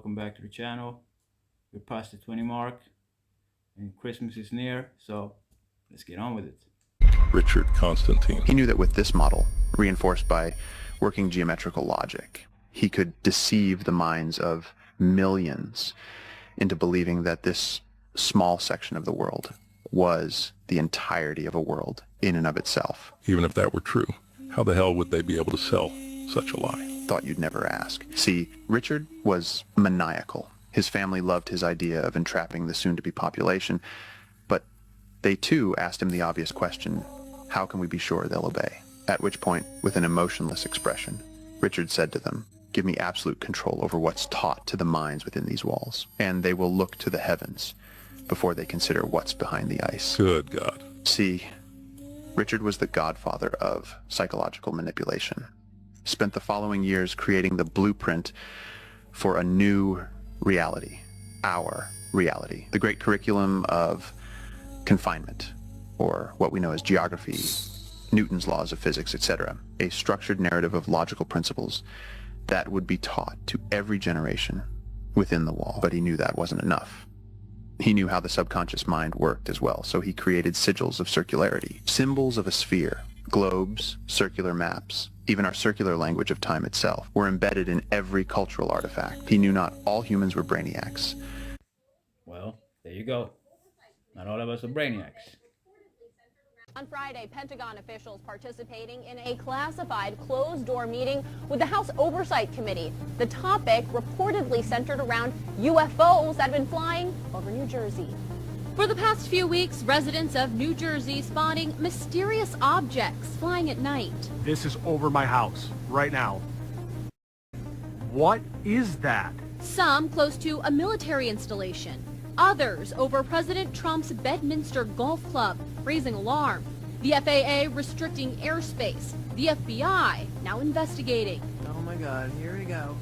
welcome back to the channel. We're past the 20 mark and Christmas is near, so let's get on with it. Richard Constantine. He knew that with this model, reinforced by working geometrical logic, he could deceive the minds of millions into believing that this small section of the world was the entirety of a world in and of itself. Even if that were true, how the hell would they be able to sell such a lie? Thought you'd never ask. See, Richard was maniacal. His family loved his idea of entrapping the soon-to-be population, but they too asked him the obvious question, how can we be sure they'll obey? At which point, with an emotionless expression, Richard said to them, give me absolute control over what's taught to the minds within these walls, and they will look to the heavens before they consider what's behind the ice. Good God. See, Richard was the godfather of psychological manipulation. Spent the following years creating the blueprint for a new reality, our reality. The great curriculum of confinement, or what we know as geography, Newton's laws of physics, etc. A structured narrative of logical principles that would be taught to every generation within the wall. But he knew that wasn't enough. He knew how the subconscious mind worked as well, so he created sigils of circularity, symbols of a sphere, globes, circular maps, even our circular language of time itself, were embedded in every cultural artifact. He knew not all humans were brainiacs. Well, there you go. Not all of us are brainiacs. On Friday, Pentagon officials participating in a classified closed-door meeting with the House Oversight Committee. The topic reportedly centered around UFOs that have been flying over New Jersey. For the past few weeks, residents of New Jersey spotting mysterious objects flying at night. This is over my house, right now. What is that? Some close to a military installation. Others over President Trump's Bedminster Golf Club, raising alarm. The FAA restricting airspace. The FBI now investigating. Oh my God, here we go.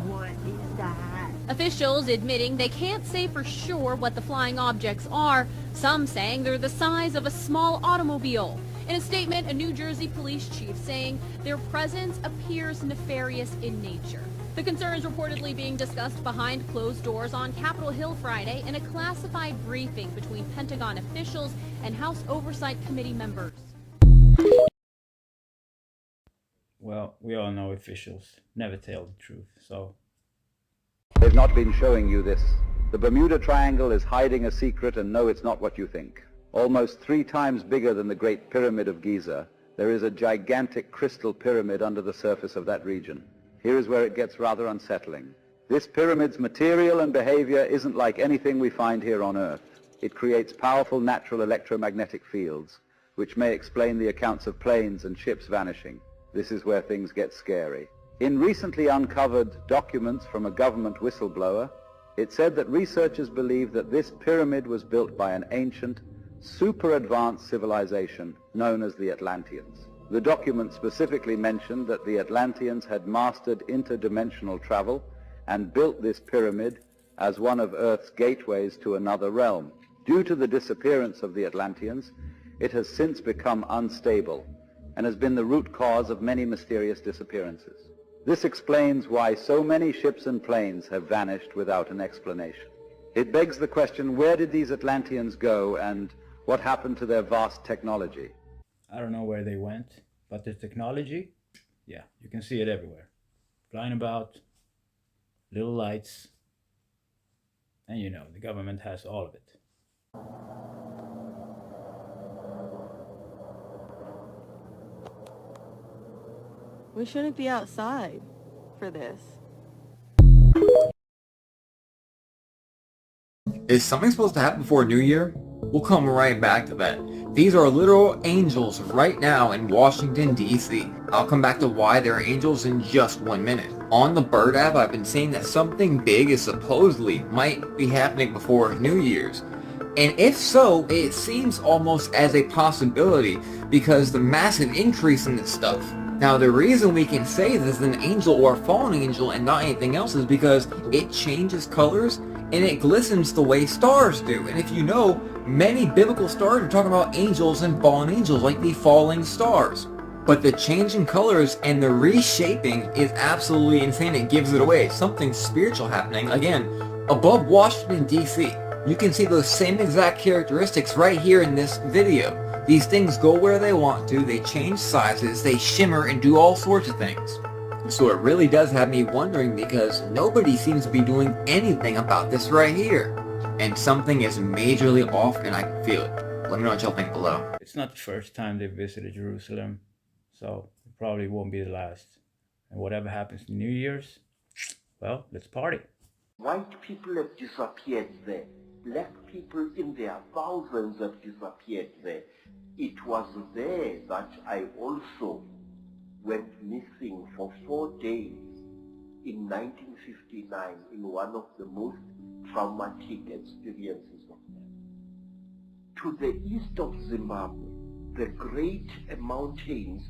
What is that? Officials admitting they can't say for sure what the flying objects are, some saying they're the size of a small automobile. In a statement, a New Jersey police chief saying their presence appears nefarious in nature. The concerns reportedly being discussed behind closed doors on Capitol Hill Friday in a classified briefing between Pentagon officials and House Oversight Committee members. Well, we all know officials never tell the truth, so... They've not been showing you this. The Bermuda Triangle is hiding a secret, and no, it's not what you think. Almost 3 times bigger than the Great Pyramid of Giza, there is a gigantic crystal pyramid under the surface of that region. Here is where it gets rather unsettling. This pyramid's material and behavior isn't like anything we find here on Earth. It creates powerful natural electromagnetic fields, which may explain the accounts of planes and ships vanishing. This is where things get scary. In recently uncovered documents from a government whistleblower, it said that researchers believe that this pyramid was built by an ancient, super advanced civilization known as the Atlanteans. The document specifically mentioned that the Atlanteans had mastered interdimensional travel and built this pyramid as one of Earth's gateways to another realm. Due to the disappearance of the Atlanteans, it has since become unstable and has been the root cause of many mysterious disappearances. This explains why so many ships and planes have vanished without an explanation. It begs the question, where did these Atlanteans go and what happened to their vast technology? I don't know where they went, but the technology, yeah, you can see it everywhere. Flying about, little lights, and you know, the government has all of it. We shouldn't be outside for this. Is something supposed to happen before New Year? We'll come right back to that. These are literal angels right now in Washington, D.C. I'll come back to why they're angels in just 1 minute. On the Bird app, I've been seeing that something big is supposedly might be happening before New Year's. And if so, it seems almost as a possibility because the massive increase in this stuff. Now, the reason we can say this is an angel or a fallen angel and not anything else is because it changes colors and it glistens the way stars do. And if you know, many biblical stars are talking about angels and fallen angels, like the falling stars. But the change in colors and the reshaping is absolutely insane. It gives it away. Something spiritual happening. Again, above Washington, D.C. You can see those same exact characteristics right here in this video. These things go where they want to. They change sizes. They shimmer and do all sorts of things. So it really does have me wondering, because nobody seems to be doing anything about this right here. And something is majorly off, and I can feel it. Let me know what y'all think below. It's not the first time they visited Jerusalem, so it probably won't be the last. And whatever happens to New Year's, well, let's party. White people have disappeared there. Black people in their thousands have disappeared there. It was there that I also went missing for 4 days in 1959 in one of the most traumatic experiences of life. To the east of Zimbabwe, the great mountains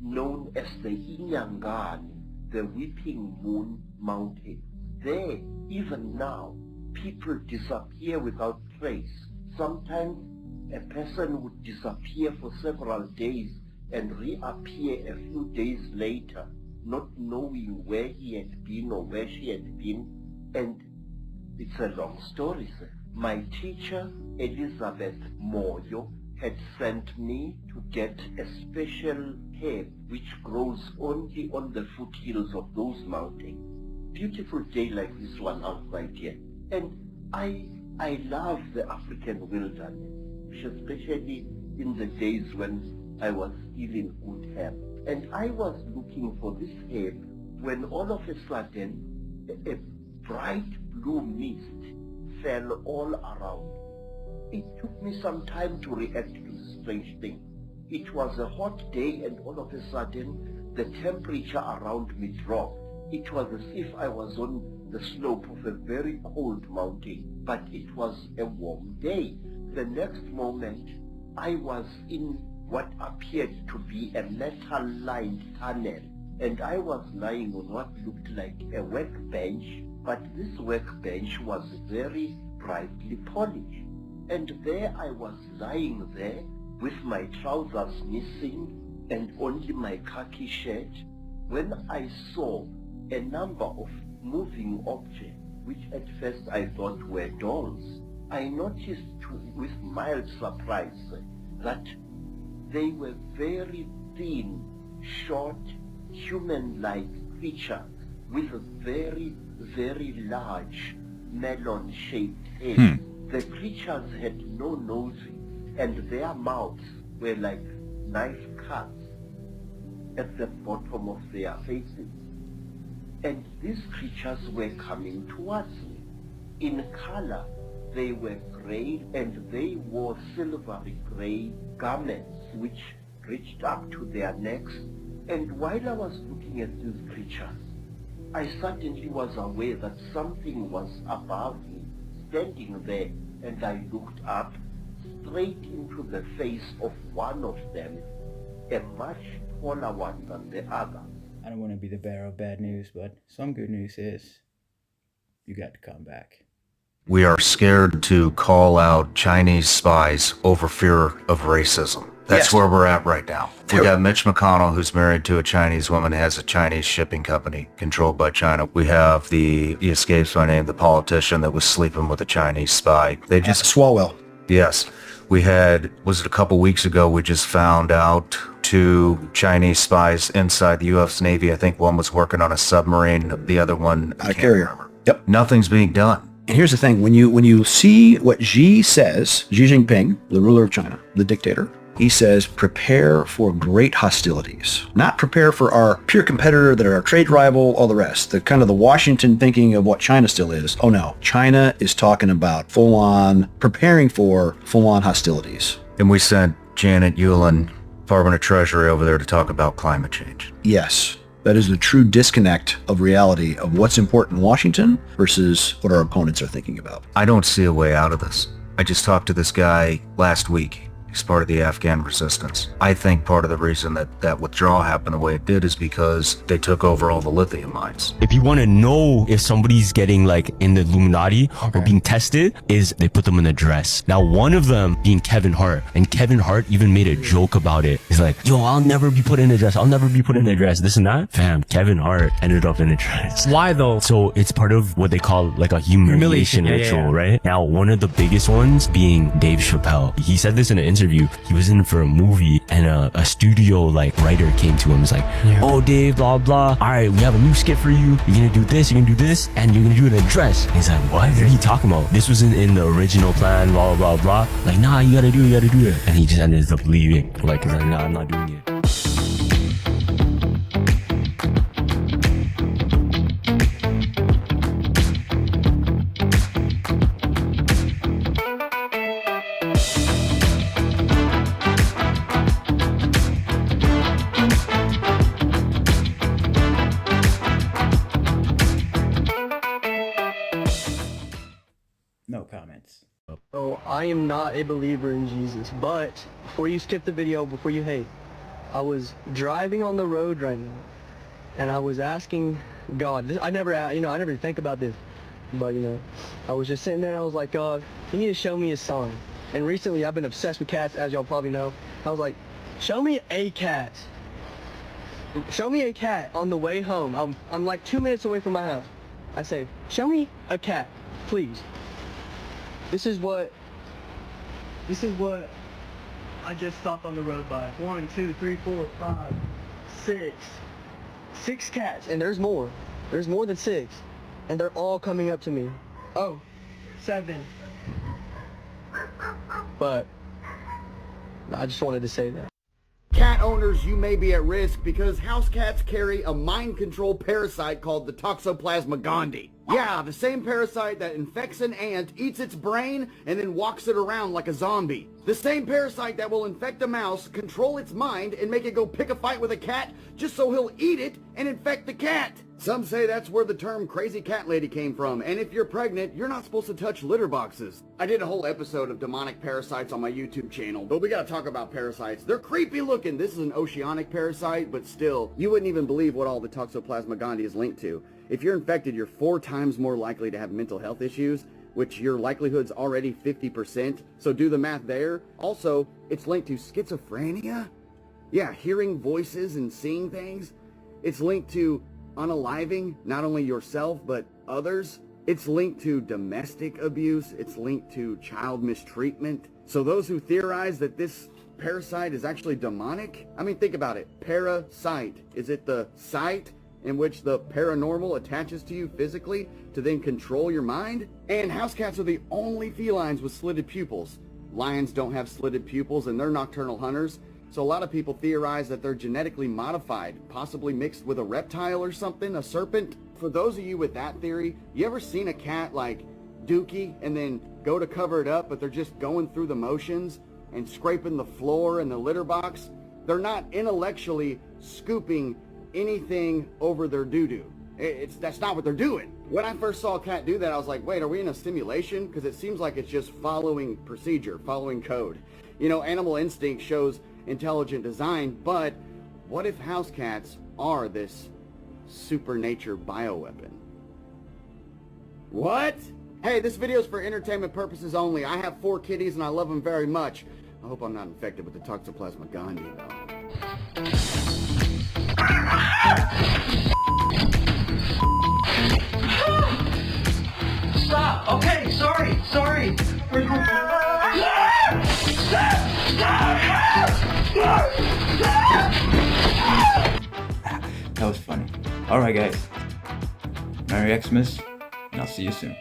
known as the Inyangani, the Weeping Moon Mountains. There, even now, people disappear without trace. Sometimes a person would disappear for several days and reappear a few days later, not knowing where he had been or where she had been, and it's a long story, sir. My teacher, Elizabeth Moyo, had sent me to get a special herb which grows only on the foothills of those mountains. Beautiful day like this one outside here. And I love the African wilderness, especially in the days when I was still in good health. And I was looking for this herb when all of a sudden a bright blue mist fell all around. It took me some time to react to this strange thing. It was a hot day, and all of a sudden the temperature around me dropped. It was as if I was on the slope of a very cold mountain, but it was a warm day. The next moment, I was in what appeared to be a metal-lined tunnel, and I was lying on what looked like a workbench, but this workbench was very brightly polished. And there I was lying there with my trousers missing and only my khaki shirt, when I saw a number of moving objects, which at first I thought were dolls. I noticed with mild surprise that they were very thin, short, human-like creatures with very, very large melon-shaped heads. The creatures had no noses, and their mouths were like knife cuts at the bottom of their faces. And these creatures were coming towards me. In color, they were gray, and they wore silvery gray garments which reached up to their necks. And while I was looking at these creatures, I suddenly was aware that something was above me, standing there, and I looked up straight into the face of one of them, a much taller one than the other. I don't want to be the bearer of bad news, but some good news is you got to come back. We are scared to call out Chinese spies over fear of racism. That's where we're at right now. We got Mitch McConnell, who's married to a Chinese woman, has a Chinese shipping company controlled by China. We have he escapes my name, the politician that was sleeping with a Chinese spy. They just Swalwell. Yes. We had, was it a couple weeks ago, we just found out 2 Chinese spies inside the U.S. Navy. I think one was working on a submarine, the other one... A carrier. Yep. Nothing's being done. And here's the thing, when you see what Xi says, Xi Jinping, the ruler of China, the dictator, he says, prepare for great hostilities. Not prepare for our peer competitor that are our trade rival, all the rest. The kind of the Washington thinking of what China still is. Oh no, China is talking about preparing for full-on hostilities. And we sent Janet Yellen, Department of Treasury, over there to talk about climate change. Yes, that is the true disconnect of reality of what's important in Washington versus what our opponents are thinking about. I don't see a way out of this. I just talked to this guy last week. He's part of the Afghan resistance. I think part of the reason that withdrawal happened the way it did is because they took over all the lithium mines. If you want to know if somebody's getting like in the Illuminati or being tested, is they put them in a dress. Now, one of them being Kevin Hart, and Kevin Hart even made a joke about it. He's like, yo, I'll never be put in a dress. I'll never be put in a dress. This and that. Fam, Kevin Hart ended up in a dress. Why though? So it's part of what they call like a humiliation ritual, right? Now, one of the biggest ones being Dave Chappelle. He said this in an interview. He was in for a movie, and a studio like writer came to him. He's like, oh, Dave, blah, blah. All right, we have a new skit for you. You're going to do this, you're going to do this, and you're going to do it in a dress. And he's like, what are you talking about? This was in the original plan, blah, blah, blah. Like, nah, you got to do it. And he just ended up leaving. Like, he's like, nah, I'm not doing it. No comments. So I am not a believer in Jesus, but before you skip the video, before you hate, I was driving on the road right now, and I was asking God. I never think about this, but I was just sitting there and I was like, God, you need to show me a sign. And recently I've been obsessed with cats, as y'all probably know. I was like, show me a cat. Show me a cat on the way home. I'm like 2 minutes away from my house. I say, show me a cat, please. This is what I just stopped on the road by. 1, 2, 3, 4, 5, 6. 6 cats, and there's more. There's more than 6. And they're all coming up to me. Oh, 7. But I just wanted to say that. Cat owners, you may be at risk because house cats carry a mind control parasite called the Toxoplasma gondii. Yeah, the same parasite that infects an ant, eats its brain, and then walks it around like a zombie. The same parasite that will infect a mouse, control its mind, and make it go pick a fight with a cat just so he'll eat it and infect the cat. Some say that's where the term crazy cat lady came from, and if you're pregnant, you're not supposed to touch litter boxes. I did a whole episode of demonic parasites on my YouTube channel, but we gotta talk about parasites. They're creepy looking. This is an oceanic parasite, but still, you wouldn't even believe what all the Toxoplasma gondii is linked to. If you're infected, you're 4 times more likely to have mental health issues, which your likelihood's already 50%, so do the math there. Also, it's linked to schizophrenia. Yeah, hearing voices and seeing things. It's linked to unaliving not only yourself, but others. It's linked to domestic abuse. It's linked to child mistreatment. So those who theorize that this parasite is actually demonic, I mean, think about it. Parasite. Is it the site in which the paranormal attaches to you physically to then control your mind? And house cats are the only felines with slitted pupils. Lions don't have slitted pupils and they're nocturnal hunters. So a lot of people theorize that they're genetically modified, possibly mixed with a reptile or something, a serpent. For those of you with that theory, you ever seen a cat like Dookie and then go to cover it up, but they're just going through the motions and scraping the floor and the litter box? They're not intellectually scooping anything over their doo-doo. That's not what they're doing. When I first saw a cat do that, I was like, wait, are we in a simulation? Because it seems like it's just following procedure, following code. You know, animal instinct shows intelligent design, but what if house cats are this supernature bioweapon? What? Hey, this video is for entertainment purposes only. I have 4 kitties and I love them very much. I hope I'm not infected with the Toxoplasma gondii though. Stop! Okay, sorry! That was funny. Alright guys. Merry Xmas, and I'll see you soon.